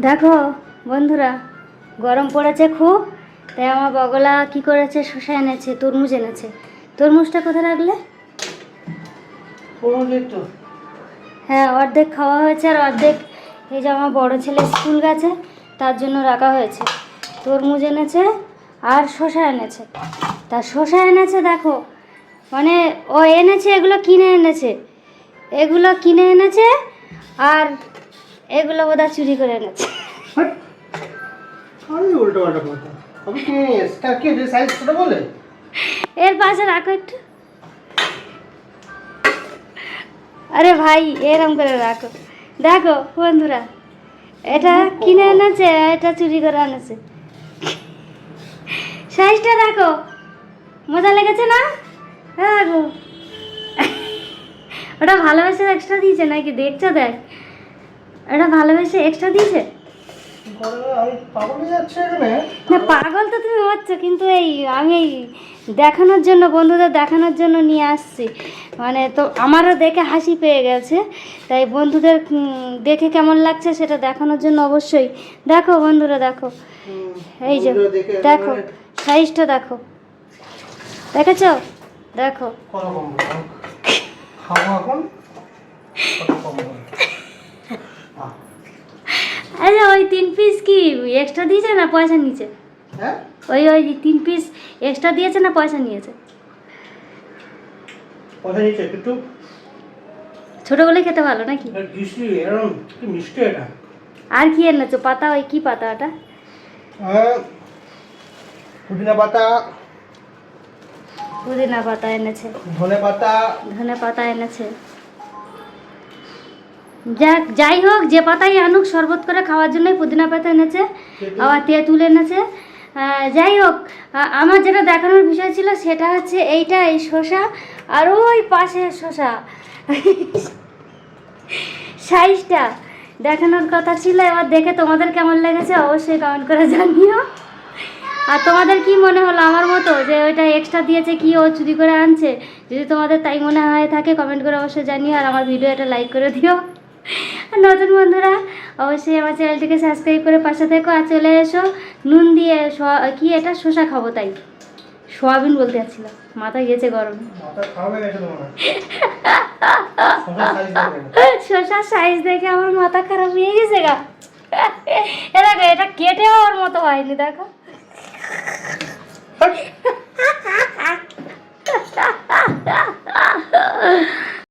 দেখো বন্ধুরা, গরম পড়েছে খুব, তাই আমার বগলা কি করেছে, শসা এনেছে, তরমুজ এনেছে। তরমুজটা কোথায় রাখলে? হ্যাঁ, অর্ধেক খাওয়া হয়েছে আর অর্ধেক এই যে আমার বড় ছেলে স্কুল গেছে তার জন্য রাখা হয়েছে। তরমুজ এনেছে আর শসা এনেছে। তা শসা এনেছে দেখো, মানে ও এনেছে, এগুলো কিনে এনেছে, এগুলো কিনে এনেছে আর এগুলো বোধহয় চুরি করে এনেছে। উল্টো পাল্টা কথা। আমি কিনে নিয়ে এসেছি। তার কি সাইজ ছোট বলে? এর পাশে রাখো একটু। আরে ভাই, এরম করে রাখো। দেখো বন্ধুরা, এটা কিনে এনেছে, এটা চুরি করে এনেছে। সাইজটা দেখো, মজা লেগেছে না? হ্যাঁ গো, ওটা ভালোবেসে এক্সট্রা দিয়েছে নাকি? দেখছো দেখ, ওটা ভালোবেসে এক্সট্রা দিয়েছে। আমি পাগল হয়ে যাচ্ছে এখানে। না, পাগল তো তুমি হচ্ছ, কিন্তু আমি এই দেখানোর জন্য, বন্ধুদের দেখানোর জন্য নিয়ে আসছি। মানে তো আমারও দেখে হাসি পেয়ে গেছে, তাই বন্ধুদের দেখে কেমন লাগছে সেটা দেখানোর জন্য অবশ্যই। দেখো বন্ধুরা, দেখো এই যে, দেখো সাইজটা দেখো, দেখেছো? দেখো আরে ওই 3 পিস কি এক্সট্রা দিয়েছে না পয়সা নিয়েছে? হ্যাঁ, ওই 3 পিস এক্সট্রা দিয়েছে না পয়সা নিয়েছে? পয়সা নিয়েছে একটু। ছোটগুলো খেতে ভালো নাকি? মিষ্টি এটা। আর কি এনেছো? পাতা, ওই কি পাতা ওটা? পুদিনা পাতা, পুদিনা পাতা এনেছে, ধনে পাতা, ধনে পাতা এনেছে। যাই হোক, যে পাতাই আনুক শরবত করে খাওয়ার জন্যই পুদিনা পাতা এনেছে, আবার তেঁতুল এনেছে। যাই হোক, আমার যেটা দেখানোর বিষয় ছিল সেটা হচ্ছে এইটা, এই শসা আর ওই পাশে শসা। সাইজটা দেখানোর কথা ছিল। এবার দেখে তোমাদের কেমন লেগেছে অবশ্যই কমেন্ট করে জানিও। আর তোমাদের কি মনে হলো আমার মতো, যে ওইটা এক্সট্রা দিয়েছে কি ও চুরি করে আনছে? যদি তোমাদের তাই মনে হয় থাকে কমেন্ট করে অবশ্যই জানিও, আর আমার ভিডিওটা লাইক করে দিও। আর নতুন বন্ধুরা অবশ্যই আমার চ্যানেলটিকে সাবস্ক্রাইব করে পাশে থেকো। আর চলে এসো নুন দিয়ে কি এটা শসা খাবো, তাই সোয়াবিন বলতে যাচ্ছিলাম, মাথা গেছে গরম। শসার সাইজ দেখে আমার মাথা খারাপ হয়ে গেছে গা। দেখো, এটা কেটে হওয়ার মতো হয়নি, দেখো।